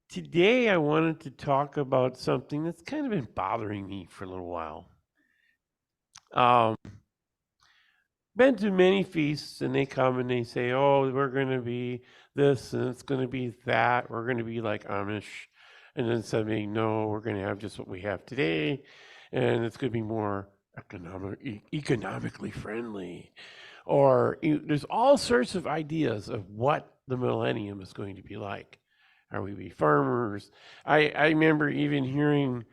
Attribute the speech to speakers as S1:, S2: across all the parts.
S1: Today, I wanted to talk about something that's kind of been bothering me for a little while. Um, been to many feasts, and they come and they say, "Oh, we're going to be this, and it's going to be that. We're going to be like Amish," and then something, "No, we're going to have just what we have today, and it's going to be more economically friendly." Or there's all sorts of ideas of what the millennium is going to be like. Are we be farmers? I remember even hearing,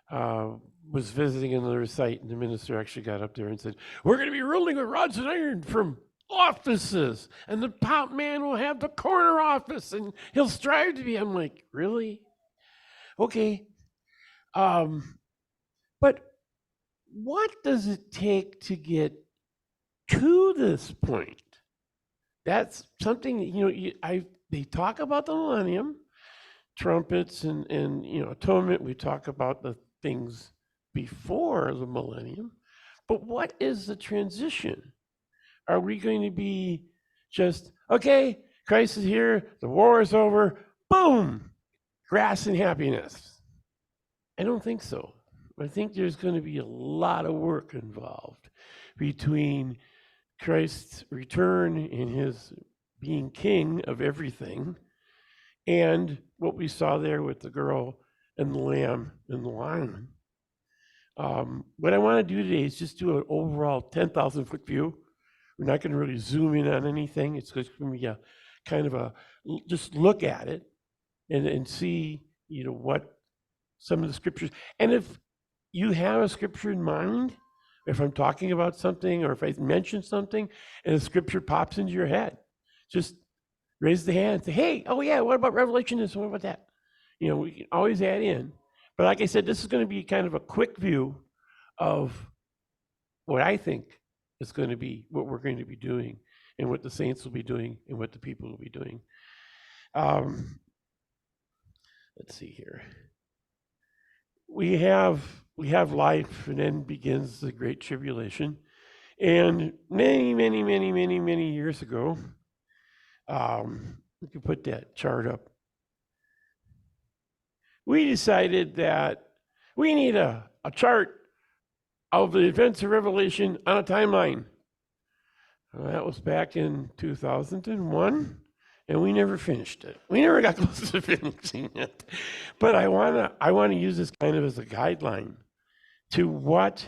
S1: uh, was visiting another site, and the minister actually got up there and said, "We're going to be ruling with rods and iron from offices, and the top man will have the corner office, and he'll strive to be." I'm like, really? Okay. Um, but what does it take to get to this point? That's something they talk about the millennium, trumpets and atonement. We talk about the things before the millennium, but what is the transition? Are we going to be just, okay, Christ is here, the war is over, boom, grass and happiness? I don't think so. I think there's going to be a lot of work involved between Christ's return and his being king of everything, and what we saw there with the girl and the lamb and the lion. What I want to do today is just do an overall 10,000-foot view. We're not going to really zoom in on anything. It's just going to be a kind of a just look at it and see, what some of the scriptures. And if you have a scripture in mind, if I'm talking about something or if I mention something and a scripture pops into your head, just raise the hand and say, "Hey, oh yeah, what about Revelation this? What about that?" We can always add in. But like I said, this is going to be kind of a quick view of what I think is going to be what we're going to be doing and what the saints will be doing and what the people will be doing. Um, let's see here. We have life, and then begins the Great Tribulation. And many years ago, we can put that chart up. We decided that we need a chart of the events of Revelation on a timeline. That was back in 2001, and we never finished it. We never got close to finishing it. But I wanna use this kind of as a guideline to what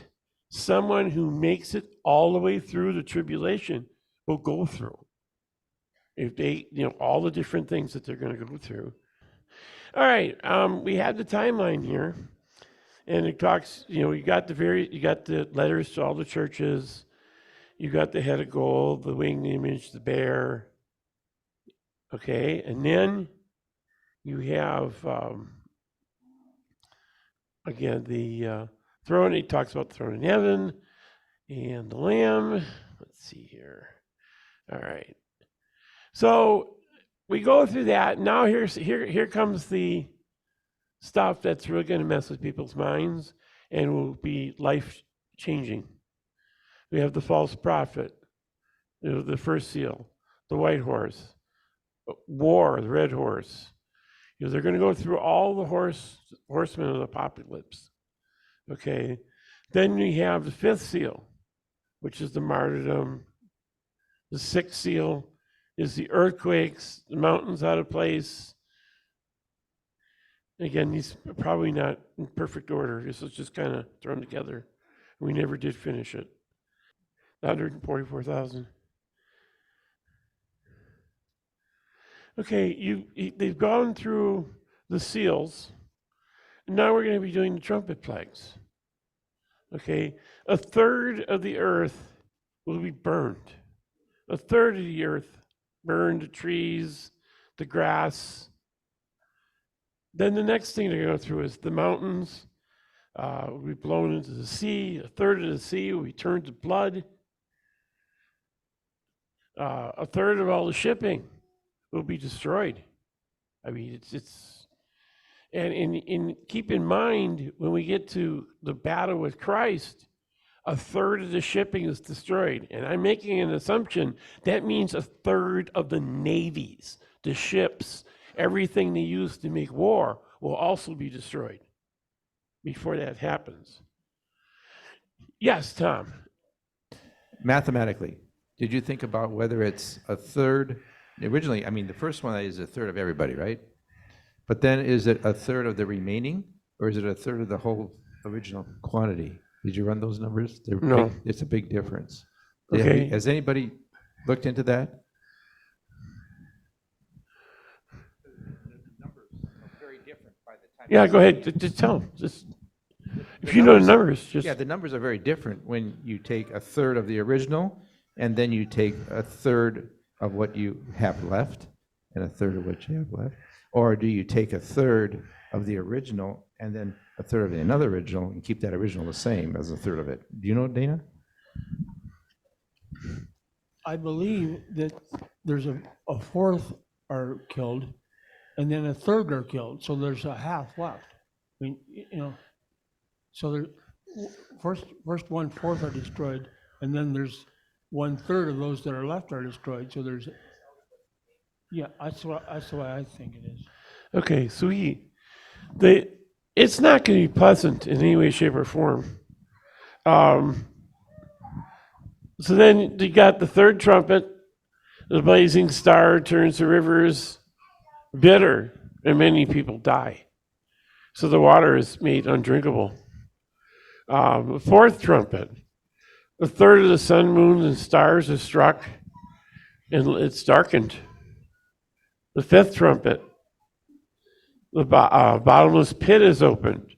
S1: someone who makes it all the way through the tribulation will go through. If they, all the different things that they're going to go through. All right, we have the timeline here, and it talks. You got the letters to all the churches. You got the head of gold, the winged image, the bear. Okay, and then you have again the throne. He talks about the throne in heaven and the Lamb. Let's see here. All right, so we go through that. Now here comes the stuff that's really going to mess with people's minds and will be life changing. We have the false prophet, the first seal, the white horse, war, the red horse. They're going to go through all the horsemen of the apocalypse. Okay, then we have the fifth seal, which is the martyrdom. The sixth seal is the earthquakes, the mountains out of place. Again, these are probably not in perfect order. This was just kind of thrown together. We never did finish it. 144,000. Okay, they've gone through the seals. And now we're going to be doing the trumpet plagues. Okay, a third of the earth will be burned. A third of the earth burned, the trees, the grass. Then the next thing to go through is the mountains will be blown into the sea. A third of the sea will be turned to blood. A third of all the shipping will be destroyed. I mean, and keep in mind, when we get to the battle with Christ, a third of the shipping is destroyed. And I'm making an assumption that means a third of the navies, the ships, everything they use to make war will also be destroyed before that happens. Yes, Tom.
S2: Mathematically, did you think about whether it's a third? Originally, I mean, the first one is a third of everybody, right? But then is it a third of the remaining, or is it a third of the whole original quantity? Did you run those numbers?
S1: No.
S2: It's a big difference.
S1: Okay.
S2: Has anybody looked into that?
S1: Yeah, go ahead. Just tell them. Just if you know the numbers, just
S2: Yeah, the numbers are very different when you take a third of the original and then you take a third of what you have left and a third of what you have left. Or do you take a third of the original and then a third of another original and keep that original the same as a third of it? Do you know, Dana?
S3: I believe that there's a fourth are killed, and then a third are killed, so there's a half left. I mean, so there, first 1/4 are destroyed, and then there's 1/3 of those that are left are destroyed. So there's, yeah, that's the way I think it is.
S1: okay. So it's not going to be pleasant in any way, shape, or form. So then you got the third trumpet. The blazing star turns the rivers bitter, and many people die. So the water is made undrinkable. The fourth trumpet, a third of the sun, moon, and stars is struck, and it's darkened. The fifth trumpet, the bottomless pit is opened,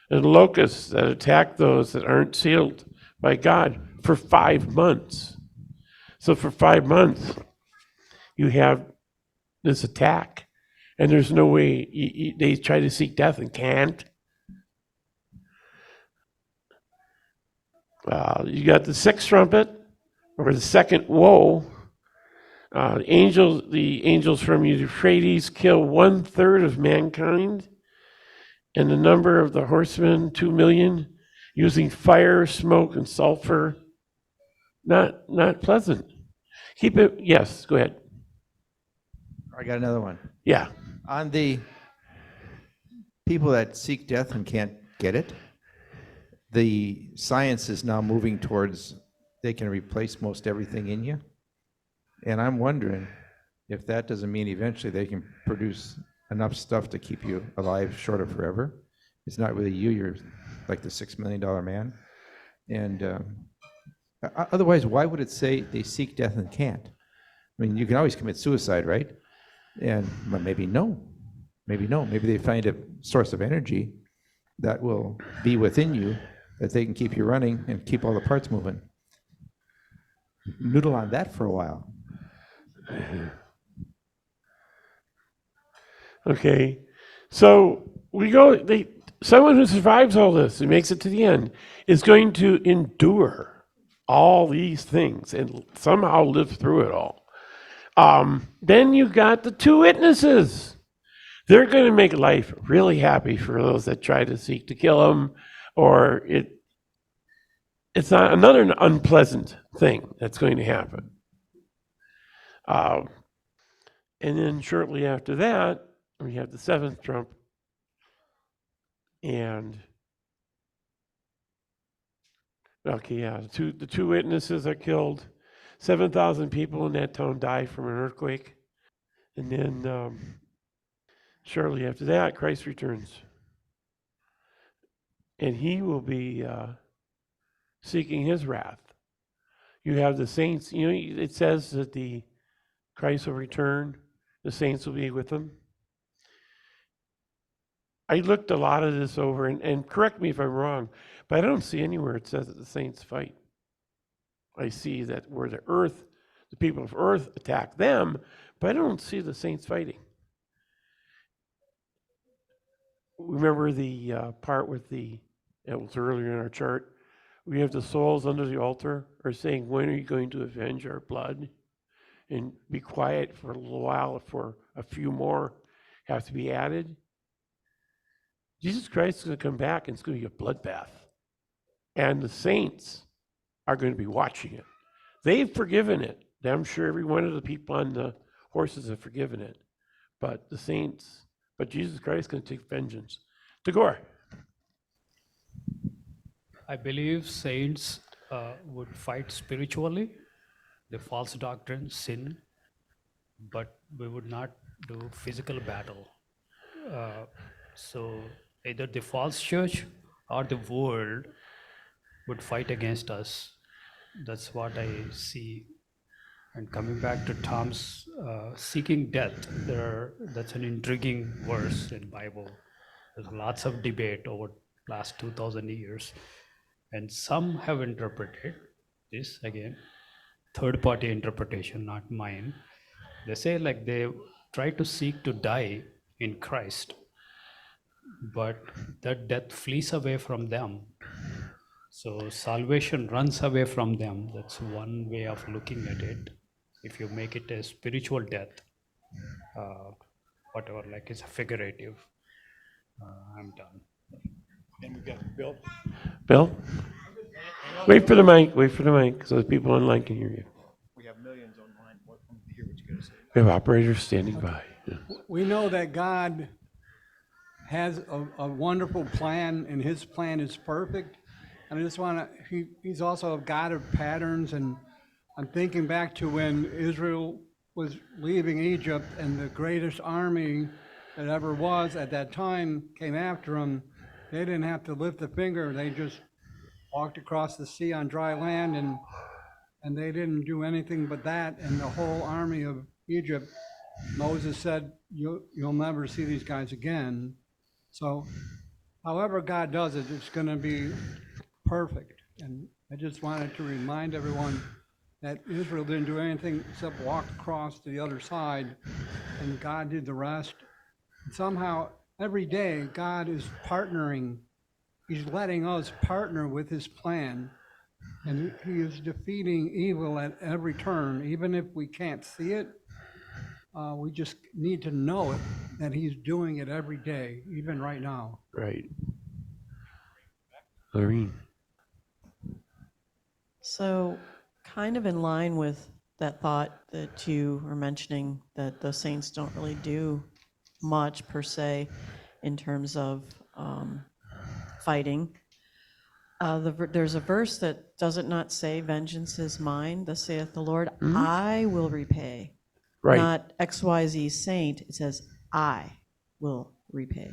S1: and locusts that attack those that aren't sealed by God for 5 months. So for 5 months, you have this attack, and there's no way they try to seek death and can't. You got the sixth trumpet, or the second woe. The angels from Euphrates kill 1/3 of mankind, and the number of the horsemen 2 million, using fire, smoke, and sulfur. Not pleasant. Keep it. Yes, go ahead.
S2: I got another one.
S1: Yeah.
S2: On the people that seek death and can't get it, the science is now moving towards they can replace most everything in you. And I'm wondering if that doesn't mean eventually they can produce enough stuff to keep you alive short of forever. It's not really you, you're like the $6 million man. And otherwise, why would it say they seek death and can't? I mean, you can always commit suicide, right? And maybe no. Maybe no. Maybe they find a source of energy that will be within you that they can keep you running and keep all the parts moving. Noodle on that for a while.
S1: Okay. So someone who survives all this and makes it to the end is going to endure all these things and somehow live through it all. Then you got the 2 witnesses. They're going to make life really happy for those that try to seek to kill them, or it's not another unpleasant thing that's going to happen. And then shortly after that, we have the 7th trump, and okay, yeah, the two witnesses are killed. 7,000 people in that town die from an earthquake, and then shortly after that, Christ returns, and he will be seeking his wrath. You have the saints. It says that the Christ will return. The saints will be with him. I looked a lot of this over, and correct me if I'm wrong, but I don't see anywhere it says that the saints fight. I see that where the people of earth attack them, but I don't see the saints fighting. Remember the part with it was earlier in our chart, we have the souls under the altar are saying, when are you going to avenge our blood? And be quiet for a little while for a few more have to be added. Jesus Christ is going to come back and it's going to be a bloodbath. And the saints are going to be watching it. They've forgiven it. I'm sure every one of the people on the horses have forgiven it. but Jesus Christ can take vengeance. Tagore.
S4: I believe saints would fight spiritually, the false doctrine, sin, but we would not do physical battle. So either the false church or the world would fight against us. That's what I see. And coming back to Tom's seeking death, that's an intriguing verse in Bible. There's lots of debate over last 2,000 years. And some have interpreted this, again, third-party interpretation, not mine. They say like they try to seek to die in Christ, but that death flees away from them. So salvation runs away from them. That's one way of looking at it. If you make it a spiritual death, whatever, like it's a figurative. I'm done.
S5: And we've got Bill.
S1: Bill? Wait for the mic so the people online can hear you.
S5: We have millions online. Want to hear what you got to say.
S1: We have operators standing by. Yeah.
S3: We know that God has a wonderful plan, and his plan is perfect. And I just want to, he's also a God of patterns, and I'm thinking back to when Israel was leaving Egypt and the greatest army that ever was at that time came after them. They didn't have to lift a finger. They just walked across the sea on dry land, and they didn't do anything but that. And the whole army of Egypt, Moses said, you'll never see these guys again. So however God does it, it's going to be perfect. And I just wanted to remind everyone that Israel didn't do anything except walk across to the other side, and God did the rest. And somehow, every day, God is partnering. He's letting us partner with his plan, and he is defeating evil at every turn. Even if we can't see it, we just need to know it, that he's doing it every day, even right now.
S1: Right. Lorene.
S6: So, kind of in line with that thought that you were mentioning, that the saints don't really do much per se in terms of fighting. There's a verse that does it not say, "Vengeance is mine, thus saith the Lord, I will repay."
S1: Right.
S6: Not XYZ saint, it says, I will repay.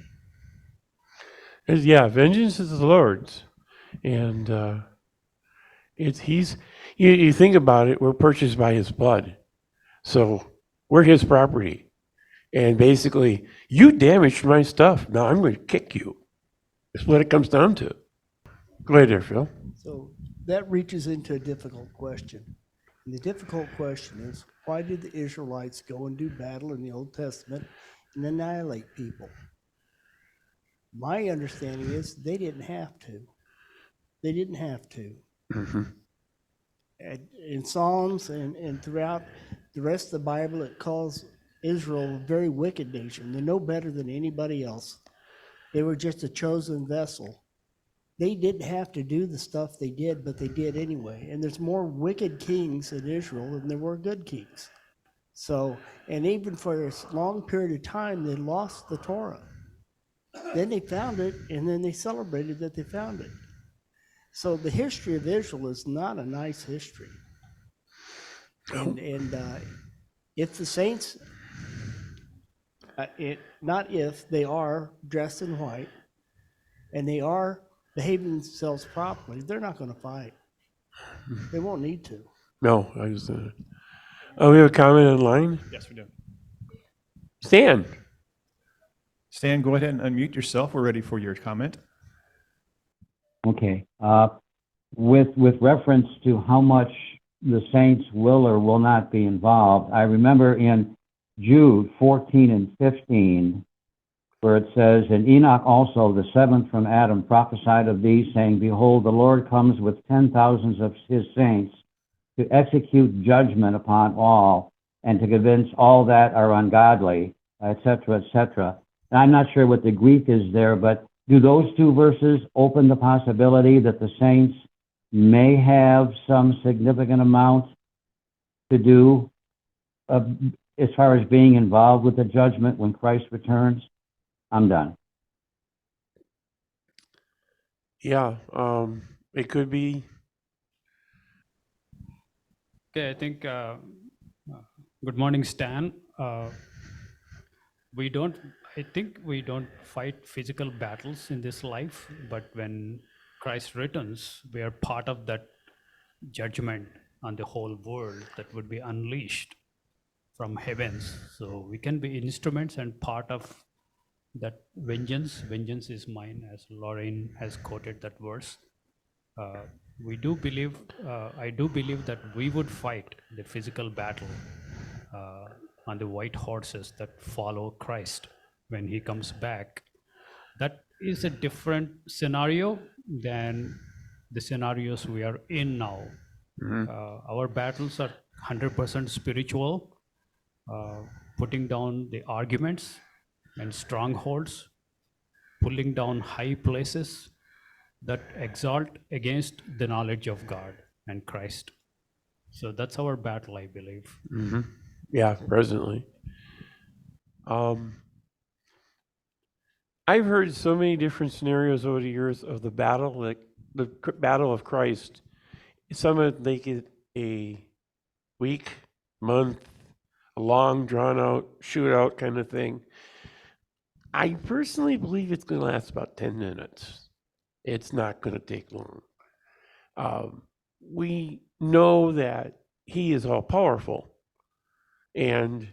S1: Yeah, vengeance is the Lord's. And you think about it, we're purchased by his blood. So we're his property. And basically, you damaged my stuff. Now I'm going to kick you. That's what it comes down to. Go ahead there, Phil.
S7: So that reaches into a difficult question. And the difficult question is, why did the Israelites go and do battle in the Old Testament and annihilate people? My understanding is they didn't have to. They didn't have to.
S1: Mm-hmm.
S7: In Psalms and throughout the rest of the Bible, it calls Israel a very wicked nation. They're no better than anybody else. They were just a chosen vessel. They didn't have to do the stuff they did, but they did anyway. And there's more wicked kings in Israel than there were good kings. So, and even for a long period of time, they lost the Torah. Then they found it, and then they celebrated that they found it. So the history of Israel is not a nice history. And if the saints, not if, they are dressed in white, and they are behaving themselves properly, they're not going to fight. They won't need to.
S1: No, I just we have a comment online.
S5: Yes, we do.
S1: Stan.
S5: Stan, go ahead and unmute yourself. We're ready for your comment.
S8: Okay. With reference to how much the saints will or will not be involved, I remember in Jude 14 and 15, where it says, "And Enoch also, the seventh from Adam, prophesied of these, saying, Behold, the Lord comes with 10,000s of his saints to execute judgment upon all, and to convince all that are ungodly," etc., etc. And I'm not sure what the Greek is there, but do those two verses open the possibility that the saints may have some significant amount to do as far as being involved with the judgment when Christ returns, I'm done.
S1: Yeah, it could be.
S4: Okay, I think, good morning, Stan. I think we don't fight physical battles in this life, but when Christ returns, we are part of that judgment on the whole world that would be unleashed from heavens. So we can be instruments and part of that vengeance. Vengeance is mine, as Lorraine has quoted that verse. We do believe, I do believe that we would fight the physical battle on the white horses that follow Christ when he comes back. That is a different scenario than the scenarios we are in now. Our battles are 100% spiritual, putting down the arguments and strongholds, pulling down high places that exalt against the knowledge of God and Christ. So that's our battle, I believe.
S1: Yeah, presently. I've heard so many different scenarios over the years of the battle, like the battle of Christ. Some would make it a week, month, a long, drawn out shootout kind of thing. I personally believe it's going to last about 10 minutes. It's not going to take long. We know that he is all powerful, and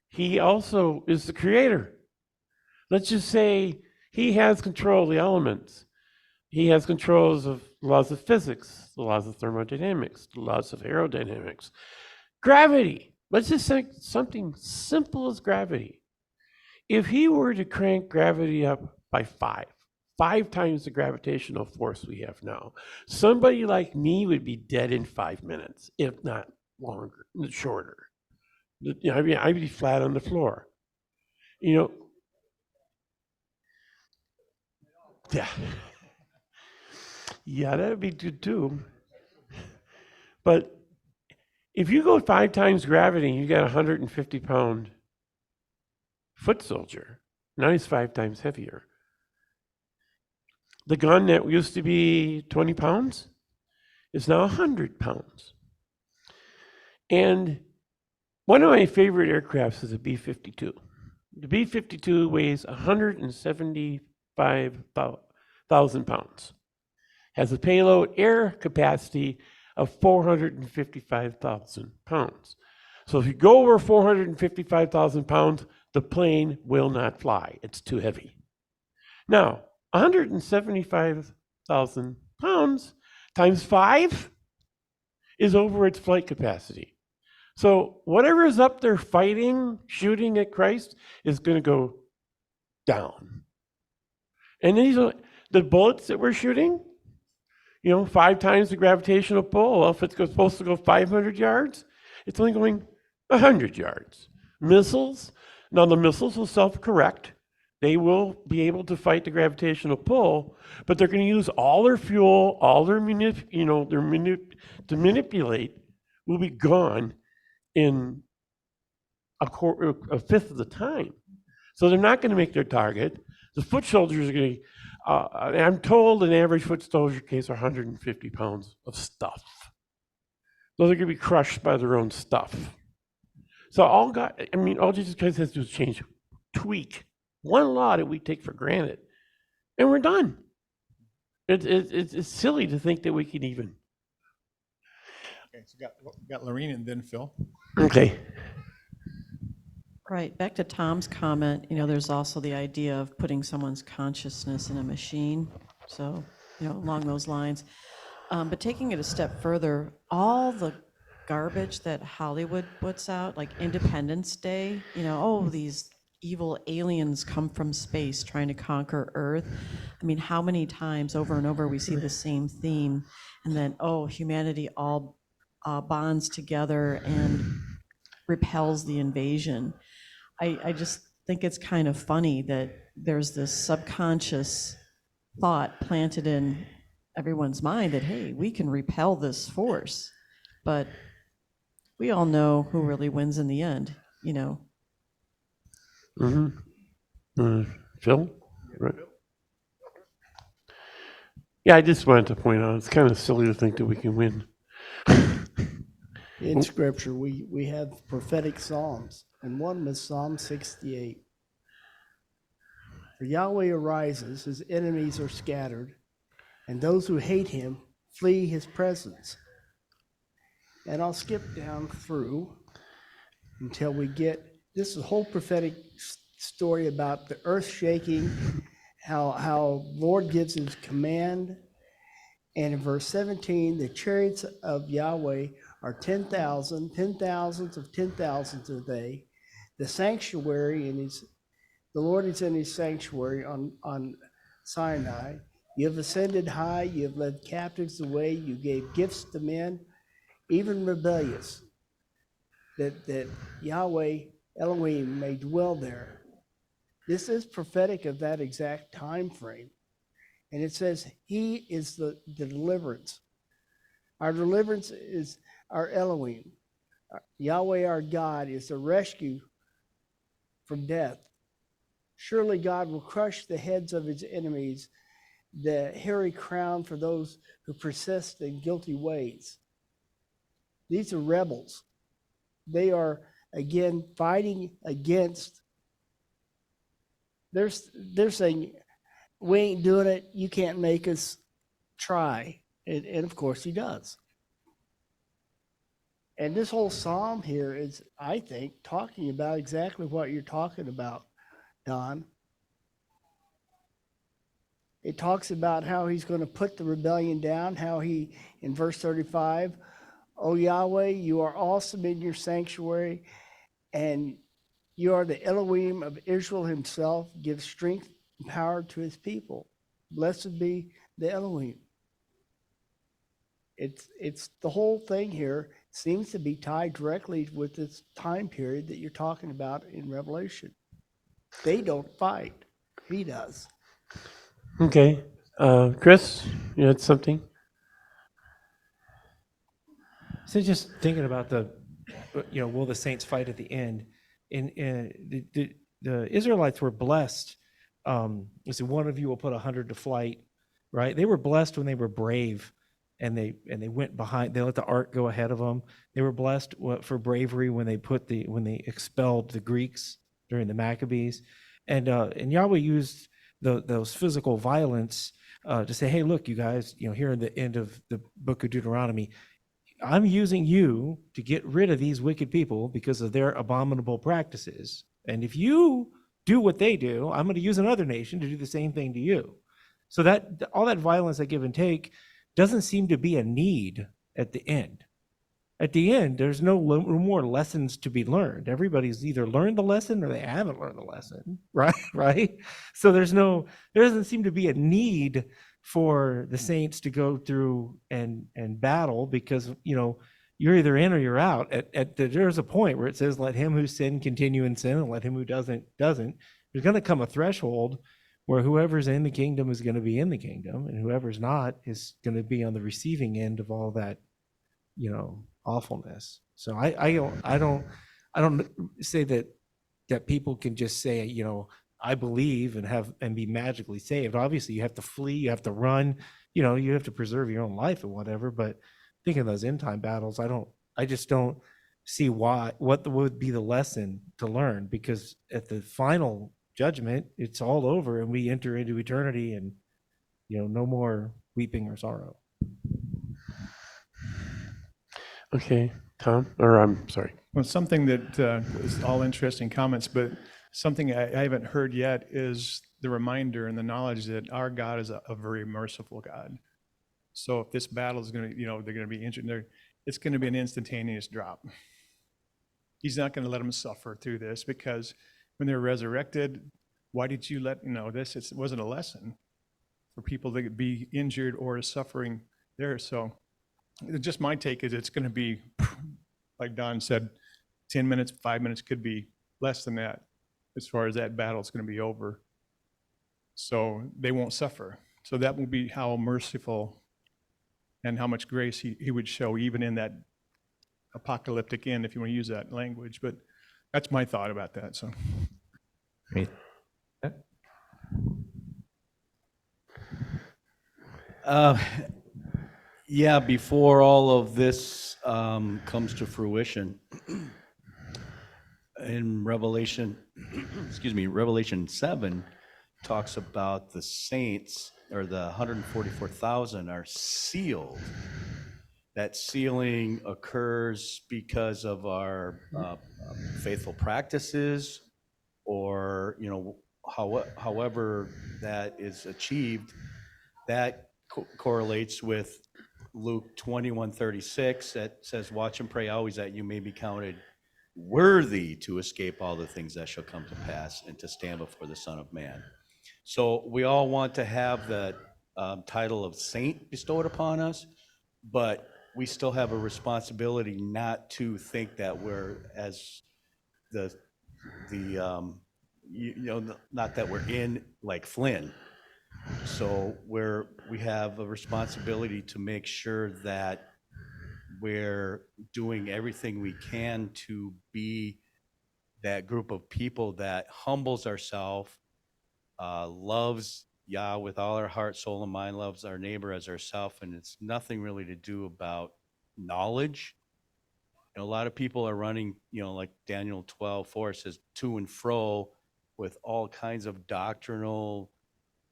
S1: he also is the creator. Let's just say he has control of the elements. He has controls of laws of physics, the laws of thermodynamics, the laws of aerodynamics, gravity. Let's just say something simple as gravity. If he were to crank gravity up by five times the gravitational force we have now, somebody like me would be dead in 5 minutes, if not longer, shorter. I'd be flat on the floor. Yeah. Yeah, that'd be good too. But if you go 5 times gravity, you got a 150-pound foot soldier. Now he's 5 times heavier. The gun that used to be 20 pounds is now 100 pounds. And one of my favorite aircrafts is a B-52. The B-52 weighs 175,000 pounds. Has a payload air capacity of 455,000 pounds. So if you go over 455,000 pounds, the plane will not fly. It's too heavy. Now, 175,000 pounds times 5 is over its flight capacity. So whatever is up there fighting, shooting at Christ is going to go down. And these are the bullets that we're shooting, 5 times the gravitational pull. Well, if it's supposed to go 500 yards, it's only going 100 yards. Missiles, now the missiles will self-correct. They will be able to fight the gravitational pull, but they're going to use all their fuel, all their to manipulate will be gone in a fifth of the time. So they're not going to make their target. The foot soldiers are going to, I'm told an average foot soldier carries 150 pounds of stuff. So they're going to be crushed by their own stuff. So all Jesus Christ has to do is change, tweak one law that we take for granted, and we're done. It's silly to think that we can even.
S5: Okay, so got Lorene and then Phil.
S1: Okay.
S6: Right, back to Tom's comment, there's also the idea of putting someone's consciousness in a machine. So, along those lines. But taking it a step further, all the garbage that Hollywood puts out, like Independence Day, these evil aliens come from space trying to conquer Earth. I mean, how many times over and over we see the same theme, and then, humanity all bonds together and repels the invasion. I just think it's kind of funny that there's this subconscious thought planted in everyone's mind that, hey, we can repel this force. But we all know who really wins in the end. you know,
S1: Phil? Right. Yeah, I just wanted to point out, it's kind of silly to think that we can win.
S7: In scripture, we have prophetic psalms, and one was Psalm 68. For Yahweh arises, his enemies are scattered, and those who hate him flee his presence. And I'll skip down through until we get this whole prophetic story about the earth shaking, how Lord gives his command. And in verse 17, the chariots of Yahweh are 10,000, 10,000s of 10,000s are they. The sanctuary the Lord is in his sanctuary on Sinai. You have ascended high, you have led captives away, you gave gifts to men, even rebellious, that Yahweh Elohim may dwell there. This is prophetic of that exact time frame. And it says he is the deliverance. Our deliverance is our Elohim. Yahweh our God is the rescue from death. Surely God will crush the heads of his enemies, the hairy crown for those who persist in guilty ways. These are rebels. They are, again, fighting against. They're saying, we ain't doing it. You can't make us try. And of course he does. And this whole psalm here is, I think, talking about exactly what you're talking about, Don. It talks about how he's going to put the rebellion down, how he, in verse 35, O Yahweh, you are awesome in your sanctuary, and you are the Elohim of Israel himself. Give strength and power to his people. Blessed be the Elohim. It's the whole thing here seems to be tied directly with this time period that you're talking about in Revelation. They don't fight. He does.
S1: Okay. Chris, you had something?
S9: So just thinking about will the saints fight at the end? And the Israelites were blessed. So one of you will put 100 to flight, right? They were blessed when they were brave, and they went behind. They let the ark go ahead of them. They were blessed for bravery when they expelled the Greeks during the Maccabees, and Yahweh used those physical violence to say, hey, look, you guys, here in the end of the book of Deuteronomy, I'm using you to get rid of these wicked people because of their abominable practices. And if you do what they do, I'm going to use another nation to do the same thing to you. So that all that violence, that give and take, doesn't seem to be a need at the end. At the end, there's no more lessons to be learned. Everybody's either learned the lesson or they haven't learned the lesson, right? Right? So there doesn't seem to be a need for the saints to go through and battle, because you're either in or you're out. There's a point where it says, let him who sinned continue in sin, and let him who doesn't. There's going to come a threshold where whoever's in the kingdom is going to be in the kingdom, and whoever's not is going to be on the receiving end of all that awfulness. So I don't say that people can just say, I believe and be magically saved. Obviously you have to flee, you have to run, you have to preserve your own life and whatever. But thinking of those end time battles, I just don't see what would be the lesson to learn, because at the final judgment, it's all over and we enter into eternity, and no more weeping or sorrow.
S1: Okay, Tom, or I'm sorry.
S5: Well, something that is all interesting comments, but something I haven't heard yet is the reminder and the knowledge that our God is a very merciful God. So if this battle is going to, they're going to be injured, it's going to be an instantaneous drop. He's not going to let them suffer through this, because when they're resurrected, why did you let, this? It wasn't a lesson for people to be injured or suffering there. So just my take is it's going to be, like Don said, 10 minutes, 5 minutes, could be less than that as far as that battle is going to be over. So they won't suffer. So that will be how merciful and how much grace he would show even in that apocalyptic end, if you want to use that language. But That's my thought about that, so.
S2: Any-
S10: Yeah, before all of this comes to fruition, in Revelation, excuse me, Revelation 7 talks about the saints, or the 144,000 are sealed. That sealing occurs because of our faithful practices, or, however that is achieved. That correlates with Luke 21:36 that says, "Watch and pray always that you may be counted worthy to escape all the things that shall come to pass and to stand before the Son of Man." So we all want to have the title of saint bestowed upon us, but we still have a responsibility not to think that we're as the not that we're in like Flynn. So we have a responsibility to make sure that we're doing everything we can to be that group of people that humbles ourselves, loves Yah with all our heart, soul, and mind, loves our neighbor as ourselves, and it's nothing really to do about knowledge. A lot of people are running, like Daniel 12:4 says, to and fro with all kinds of doctrinal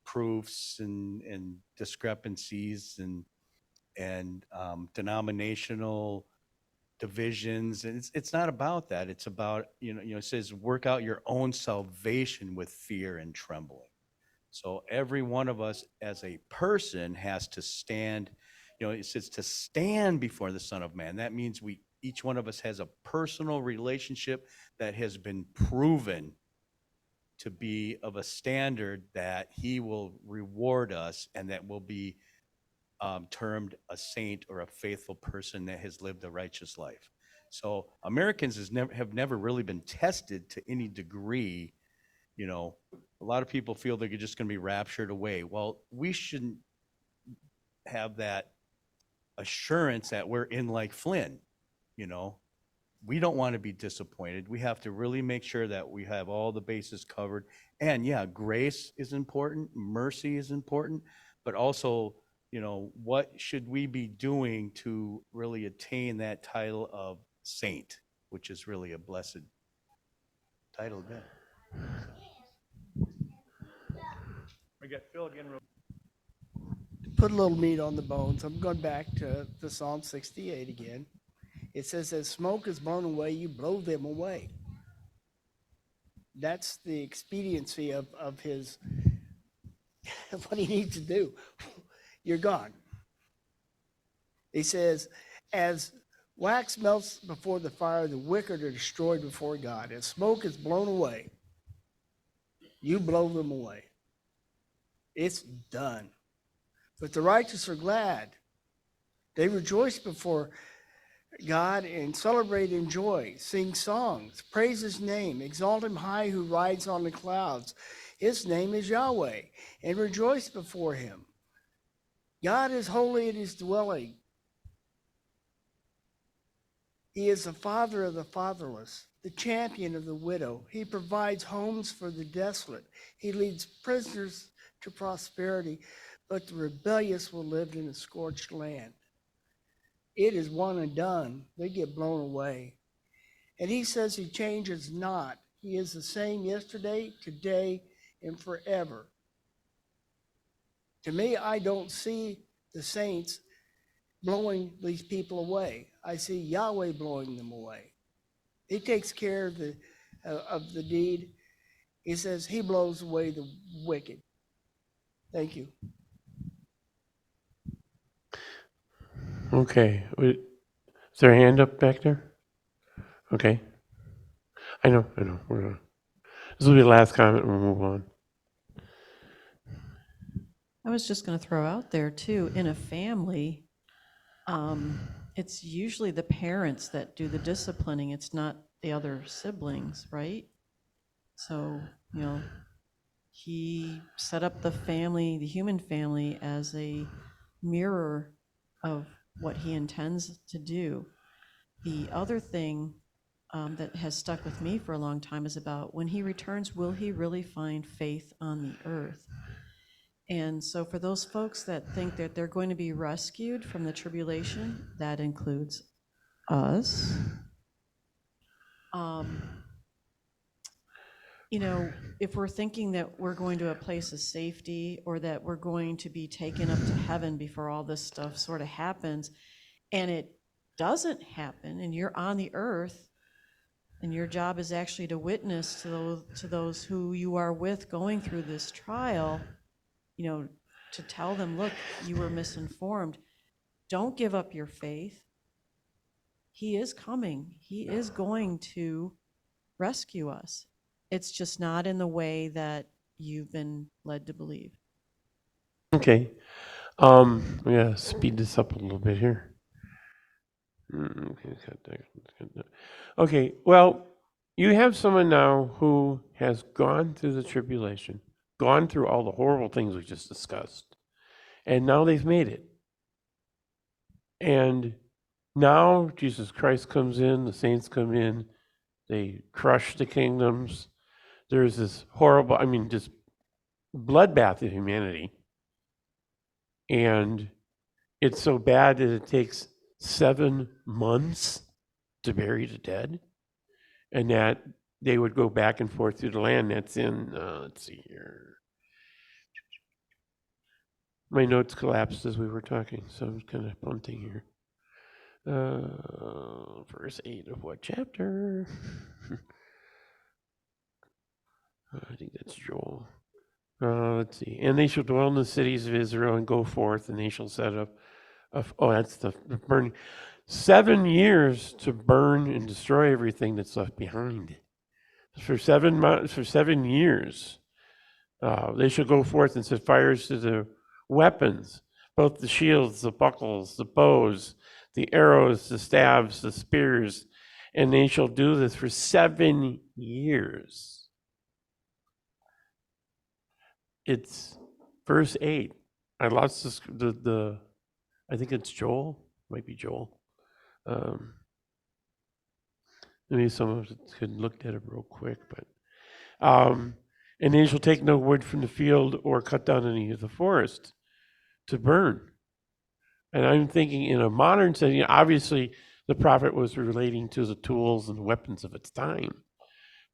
S10: proofs and discrepancies and denominational divisions, and it's not about that. It's about, it says, work out your own salvation with fear and trembling. So every one of us as a person has to stand, it says to stand before the Son of Man. That means each one of us has a personal relationship that has been proven to be of a standard that he will reward us, and that will be termed a saint or a faithful person that has lived a righteous life. So Americans have never really been tested to any degree. A lot of people feel they're just going to be raptured away. Well, we shouldn't have that assurance that we're in like Flynn. We don't want to be disappointed. We have to really make sure that we have all the bases covered. And yeah, grace is important, mercy is important, but also, what should we be doing to really attain that title of saint, which is really a blessed title of God.
S5: We got Phil again.
S7: Put a little meat on the bones. I'm going back to Psalm 68 again. It says, as smoke is blown away, you blow them away. That's the expediency of his, what he needs to do. You're gone. He says, as wax melts before the fire, the wicked are destroyed before God. As smoke is blown away, you blow them away. It's done. But the righteous are glad. They rejoice before God and celebrate in joy, sing songs, praise his name, exalt him high who rides on the clouds. His name is Yahweh, and rejoice before him. God is holy in his dwelling. He is the father of the fatherless, the champion of the widow. He provides homes for the desolate. He leads prisoners to prosperity, but the rebellious will live in a scorched land. It is one and done. They get blown away. And he says he changes not. He is the same yesterday, today, and forever. To me, I don't see the saints blowing these people away. I see Yahweh blowing them away. He takes care of the deed. He says he blows away the wicked. Thank you.
S1: Okay. Is there a hand up back there? Okay. I know. This will be the last comment, and we'll move on.
S6: I was just going to throw out there too, in a family, it's usually the parents that do the disciplining. It's not the other siblings, right? So, he set up the family, the human family, as a mirror of what he intends to do. The other thing that has stuck with me for a long time is about when he returns, will he really find faith on the earth? And so for those folks that think that they're going to be rescued from the tribulation, that includes us. You know, if we're thinking that we're going to a place of safety or that we're going to be taken up to heaven before all this stuff sort of happens, and it doesn't happen, and you're on the earth, and your job is actually to witness to those who you are with going through this trial, you know, to tell them, look, you were misinformed. Don't give up your faith. He is coming. He is going to rescue us. It's just not in the way that you've been led to believe.
S1: Okay. Yeah, speed this up a little bit here. Okay, well, you have someone now who has gone through the tribulation, gone through all the horrible things we just discussed, and now they've made it. And now Jesus Christ comes in, the saints come in, they crush the kingdoms. There's this horrible, just bloodbath of humanity. And it's so bad that it takes 7 months to bury the dead, and that they would go back and forth through the land. That's in, let's see here. My notes collapsed as we were talking, so I'm kind of punting here. Verse 8 of what chapter? I think that's Joel. Let's see. And they shall dwell in the cities of Israel and go forth, and they shall set up. That's the burning. 7 years to burn and destroy everything that's left behind. For 7 months, for 7 years, they shall go forth and set fires to the weapons, both the shields, the buckles, the bows, the arrows, the staves, the spears, and they shall do this for 7 years. It's verse 8. I lost the I think it's Joel. Might be Joel. Maybe some of us could look at it real quick, but and they shall take no wood from the field or cut down any of the forest to burn. And I'm thinking in a modern setting, obviously the prophet was relating to the tools and weapons of its time.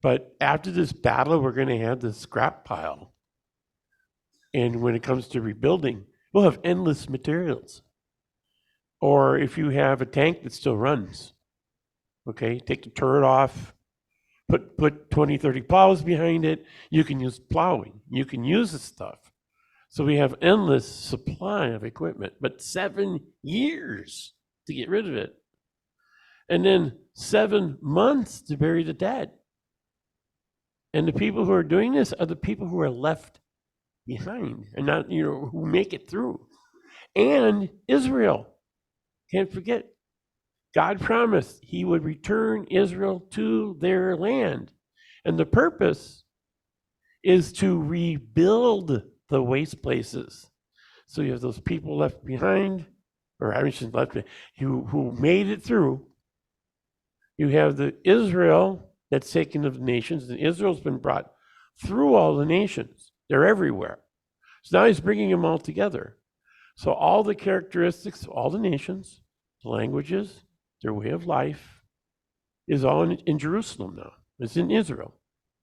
S1: But after this battle, we're going to have this scrap pile. And when it comes to rebuilding, we'll have endless materials. Or if you have a tank that still runs, okay, take the turret off, put 20, 30 plows behind it. You can use plowing. You can use this stuff. So we have endless supply of equipment, but 7 years to get rid of it. And then 7 months to bury the dead. And the people who are doing this are the people who are left behind and not, who make it through. And Israel. Can't forget, God promised he would return Israel to their land. And the purpose is to rebuild the waste places. So you have those people left behind, or I should left who made it through. You have the Israel that's taken of the nations, and Israel's been brought through all the nations. They're everywhere. So now he's bringing them all together. So all the characteristics of all the nations, the languages, their way of life, is all in Jerusalem now. It's in Israel,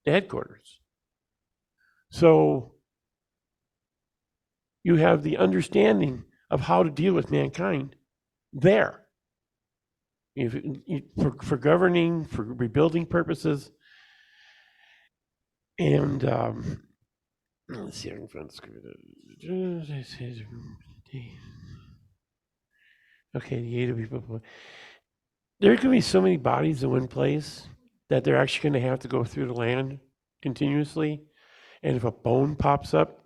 S1: the headquarters. So you have the understanding of how to deal with mankind there. For governing, for rebuilding purposes. And let's see, I can find the script. Okay, the 8 of people. There can be so many bodies in one place that they're actually going to have to go through the land continuously. And if a bone pops up,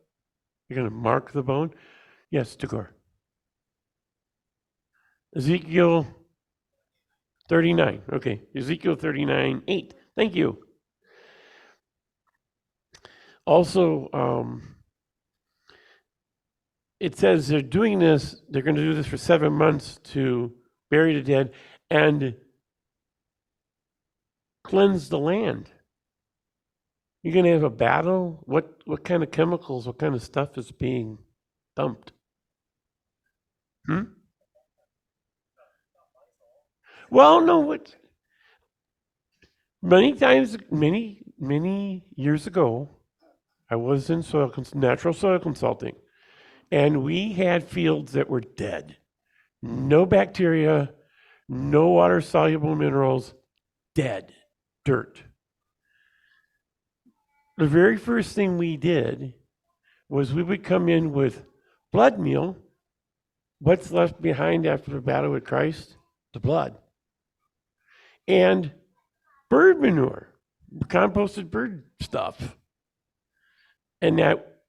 S1: you're going to mark the bone. Yes, Tagore. Ezekiel 39. Okay, Ezekiel 39:8. Thank you. Also, it says they're doing this, they're going to do this for 7 months to bury the dead, and cleanse the land. You're going to have a battle. What kind of chemicals, what kind of stuff is being dumped? Well, no, many times, many years ago, I was in natural soil consulting, and we had fields that were dead. No bacteria, no water soluble minerals, dead, dirt. The very first thing we did was we would come in with blood meal. What's left behind after the battle with Christ? The blood. And bird manure, composted bird stuff. And that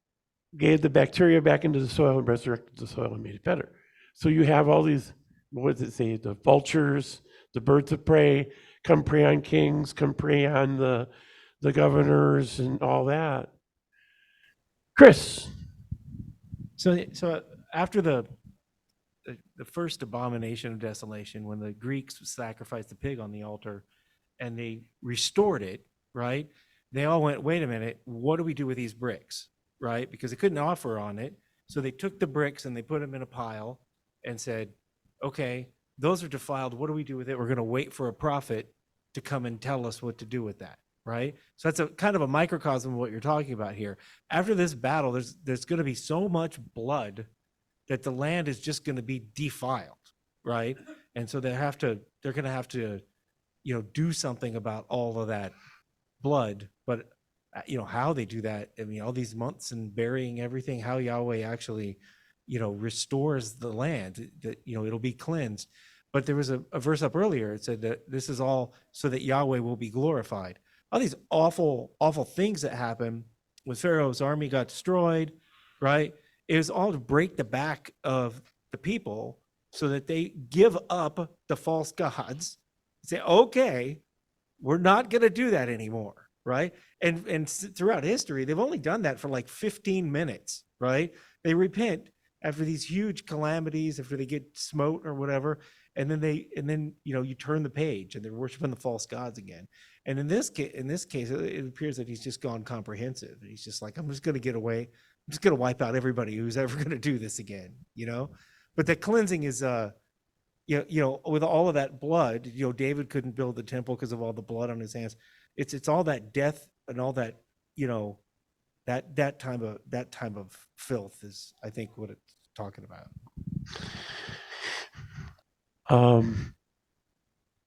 S1: gave the bacteria back into the soil and resurrected the soil and made it better. So you have all these, what does it say? The vultures, the birds of prey, come prey on kings, come prey on the governors and all that. Chris.
S9: So after the first abomination of desolation, when the Greeks sacrificed the pig on the altar and they restored it, right? They all went, wait a minute, what do we do with these bricks, right? Because they couldn't offer on it. So they took the bricks and they put them in a pile and said, okay, those are defiled. What do we do with it? We're going to wait for a prophet to come and tell us what to do with that, right? So that's a kind of a microcosm of what you're talking about here. After this battle, there's going to be so much blood that the land is just going to be defiled, right? And so they're going to have to, do something about all of that blood. But how they do that, I mean, all these months and burying everything, how Yahweh actually, restores the land, that, it'll be cleansed. But there was a verse up earlier. It said that this is all so that Yahweh will be glorified. All these awful, awful things that happen when Pharaoh's army got destroyed, right? It was all to break the back of the people so that they give up the false gods, say, okay, we're not going to do that anymore, right? And throughout history, they've only done that for like 15 minutes, right? They repent after these huge calamities, after they get smote or whatever, and then you turn the page and they're worshiping the false gods again. And in this case, it appears that he's just gone comprehensive. He's just like, I'm just going to get away. I'm just going to wipe out everybody who's ever going to do this again, But the cleansing is, with all of that blood, David couldn't build the temple because of all the blood on his hands. It's all that death and all that, that time of filth is, I think, what it's talking about.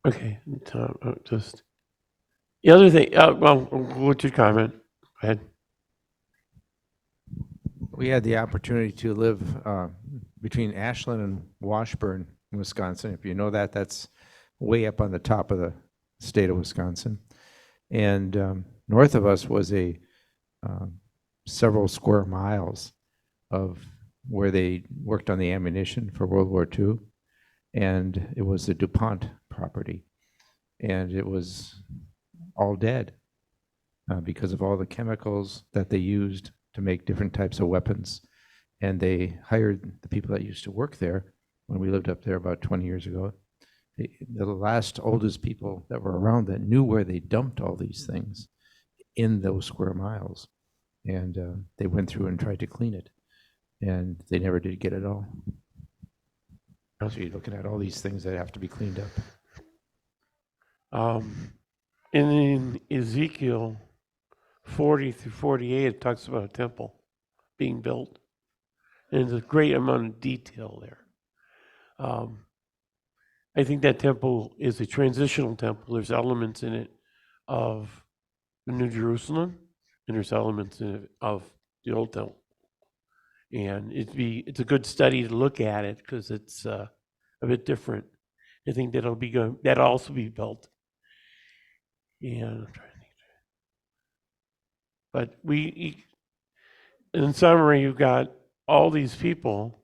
S1: Okay, just the other thing. Well, what's your comment? Go ahead.
S2: We had the opportunity to live between Ashland and Washburn, Wisconsin. If you know that, that's way up on the top of the state of Wisconsin. And north of us was a several square miles of where they worked on the ammunition for World War II. And it was the DuPont property. And it was all dead because of all the chemicals that they used to make different types of weapons. And they hired the people that used to work there when we lived up there about 20 years ago. The last oldest people that were around that knew where they dumped all these things in those square miles. And they went through and tried to clean it. And they never did get it all. So you're looking at all these things that have to be cleaned up.
S1: In Ezekiel 40 through 48, it talks about a temple being built. And there's a great amount of detail there. I think that temple is a transitional temple. There's elements in it of the New Jerusalem, and there's elements in it of the Old Temple. And it's a good study to look at it because it's a bit different. I think that'll also be built. And I'm trying to think. But in summary, you've got all these people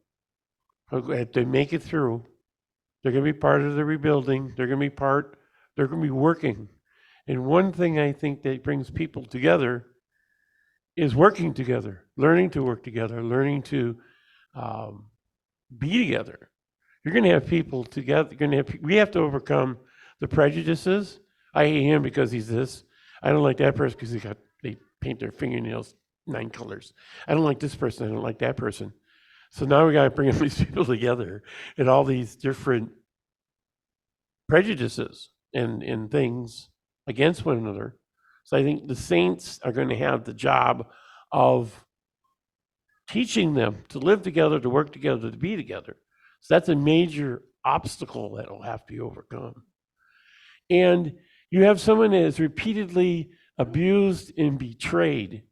S1: who, if they make it through, they're going to be part of the rebuilding. They're going to be working. And one thing I think that brings people together is working together, learning to work together, learning to be together. You're going to have people together. We have to overcome the prejudices. I hate him because he's this. I don't like that person because they paint their fingernails 9 colors. I don't like this person. I don't like that person. So now we got to bring all these people together and all these different prejudices and things against one another. So I think the saints are going to have the job of teaching them to live together, to work together, to be together. So that's a major obstacle that will have to be overcome. And you have someone that is repeatedly abused and betrayed.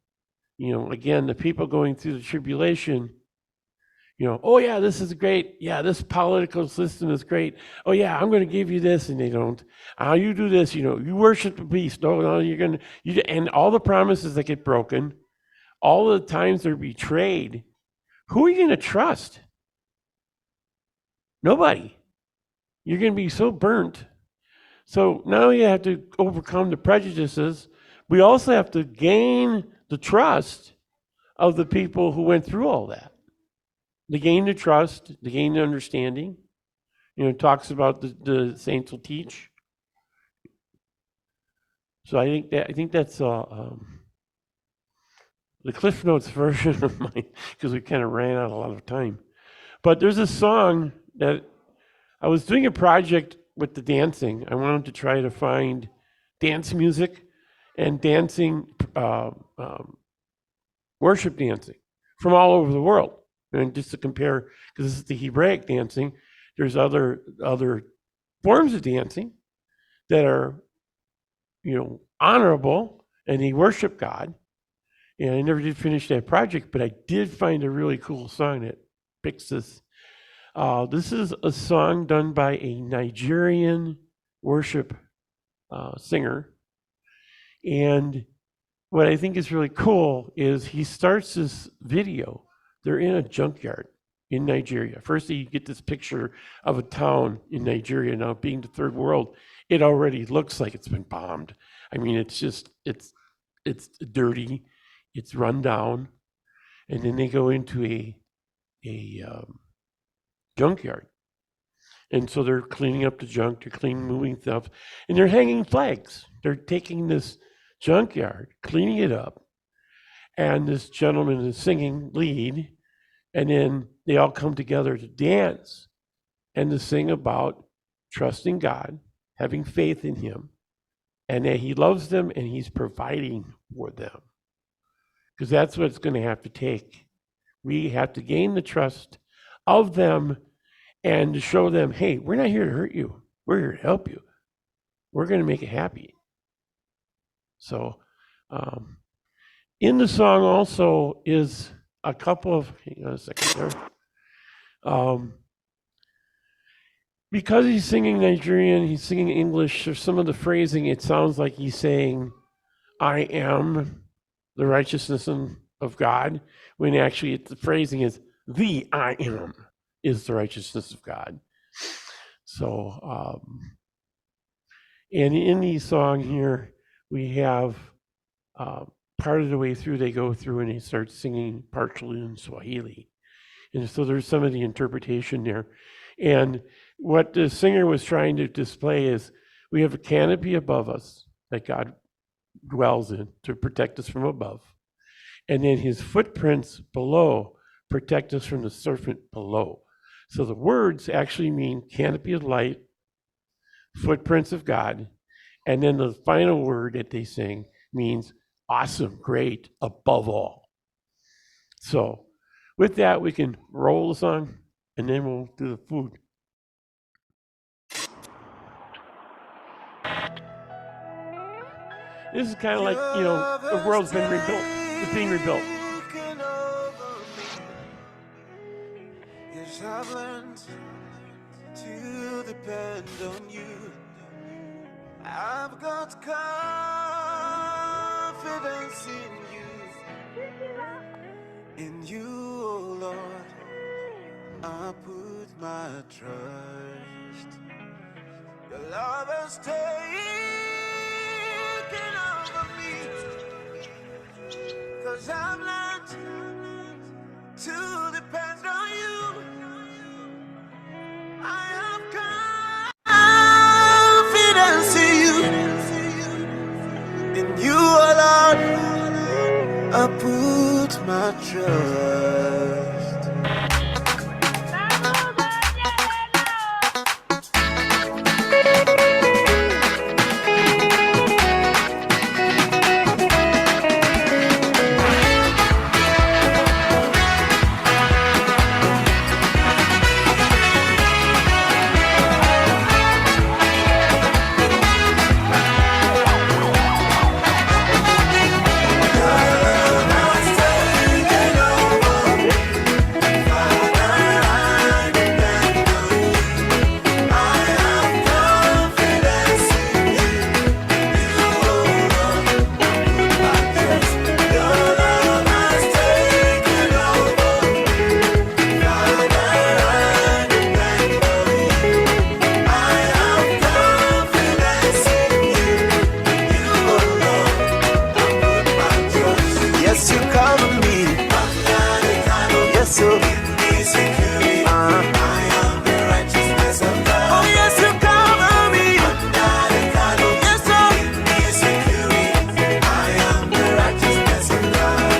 S1: You know, again, the people going through the tribulation, you know, oh yeah, this is great. Yeah, this political system is great. Oh yeah, I'm going to give you this, and they don't. You do this, you know, you worship the beast. No, you're going to, and all the promises that get broken, all the times they're betrayed. Who are you going to trust? Nobody. You're going to be so burnt. So now you have to overcome the prejudices. We also have to gain the trust of the people who went through all that. To gain the trust, to gain the understanding. You know, it talks about the saints will teach. So I think that's the Cliff Notes version of mine, because we kind of ran out a lot of time. But there's a song that I was doing a project with the dancing. I wanted to try to find dance music and dancing, worship dancing from all over the world. And just to compare, because this is the Hebraic dancing, there's other forms of dancing that are, you know, honorable, and they worship God. And I never did finish that project, but I did find a really cool song that picks this. This is a song done by a Nigerian worship singer. And what I think is really cool is he starts this video. They're in a junkyard in Nigeria. First, you get this picture of a town in Nigeria. Now, being the third world, it already looks like it's been bombed. I mean, it's dirty, it's run down, and then they go into a junkyard. And so they're cleaning up the junk, they're cleaning, moving stuff, and they're hanging flags. They're taking this junkyard, cleaning it up, and this gentleman is singing lead, and then they all come together to dance and to sing about trusting God, having faith in Him, and that He loves them and He's providing for them. Because that's what it's going to have to take. We have to gain the trust of them and to show them, hey, we're not here to hurt you. We're here to help you. We're going to make it happy. So in the song also is a couple of, hang on a second there. Because he's singing Nigerian, he's singing English, or some of the phrasing, it sounds like he's saying, I am the righteousness of God, when actually the phrasing is, the I am is the righteousness of God. So, and in the song here, we have part of the way through, they go through and they start singing partially in Swahili. And so there's some of the interpretation there. And what the singer was trying to display is we have a canopy above us that God dwells in to protect us from above. And then His footprints below protect us from the serpent below. So the words actually mean canopy of light, footprints of God, and then the final word that they sing means awesome, great, above all. So with that, we can roll the song, and then we'll do the food. This is kind of like, you know, the world's been rebuilt. It's being rebuilt.
S11: Yes, I've learned to depend on you. I've got confidence in you, oh Lord. I put my trust. Your love has taken over me, 'cause I've learned to depend on you. I have confidence in you. Lord, I put my trust. Yes, you cover me. Yes, you I am the righteousness of God. Oh, yes, you cover me. Yes, I am the righteousness of God.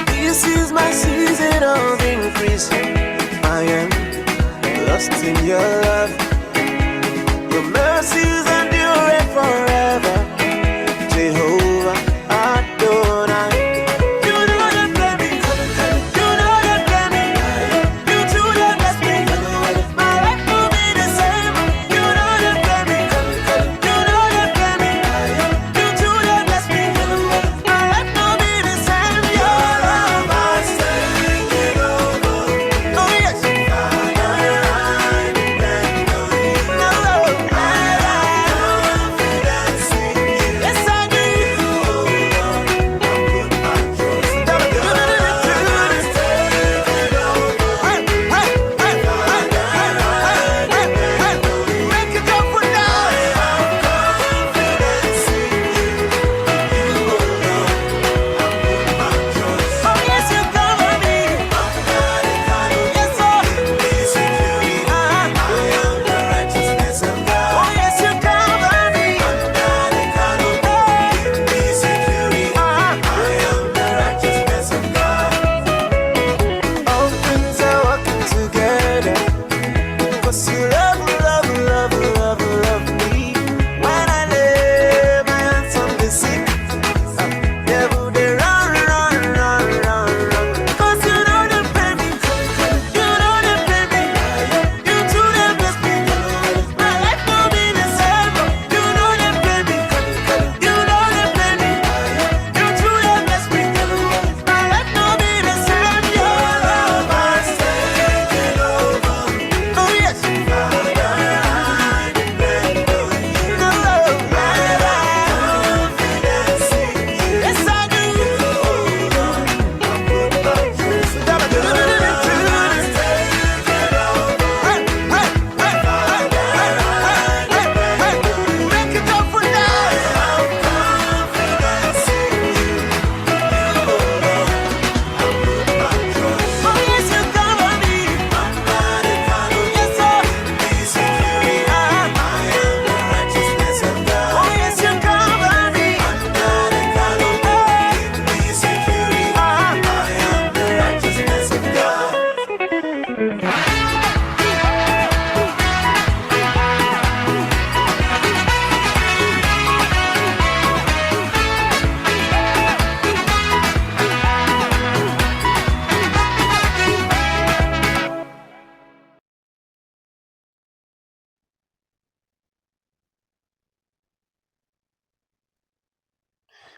S11: This is my season of increase. I am lost in your love. Your mercies endure forever. Jehovah Adonai. You know you bless me. You know you bless me. You truly bless me. My life will be the same. You know you bless me. You know you bless me. You truly bless me. My life will be the same. Your love has taken over. Oh yes.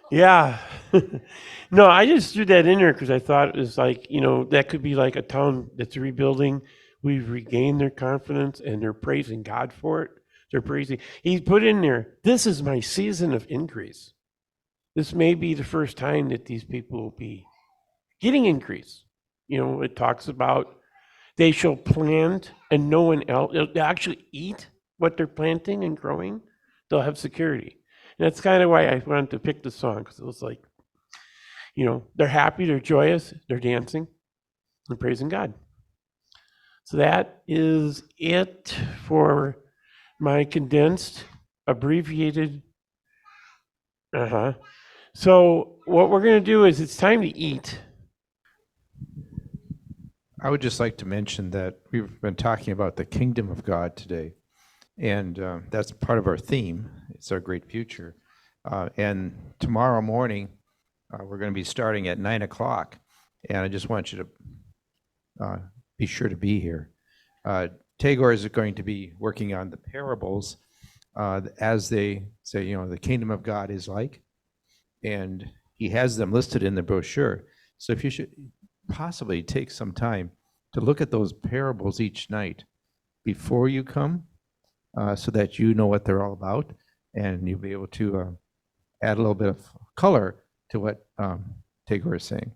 S1: Yeah. No, I just threw that in there because I thought it was like, that could be like a town that's rebuilding. We've regained their confidence and they're praising God for it. They're praising. He put in there, this is my season of increase. This may be the first time that these people will be getting increase. It talks about they shall plant and no one else, they'll actually eat what they're planting and growing. They'll have security. And that's kind of why I wanted to pick the song, because it was like, they're happy, they're joyous, they're dancing, and praising God. So that is it for my condensed, abbreviated. So what we're going to do is it's time to eat.
S2: I would just like to mention that we've been talking about the kingdom of God today, and that's part of our theme. It's our great future. And tomorrow morning, we're going to be starting at 9 o'clock, and I just want you to be sure to be here. Tagore is going to be working on the parables as they say, the kingdom of God is like, and he has them listed in the brochure. So if you should possibly take some time to look at those parables each night before you come, so that you know what they're all about, and you'll be able to add a little bit of color to what Tagore is saying.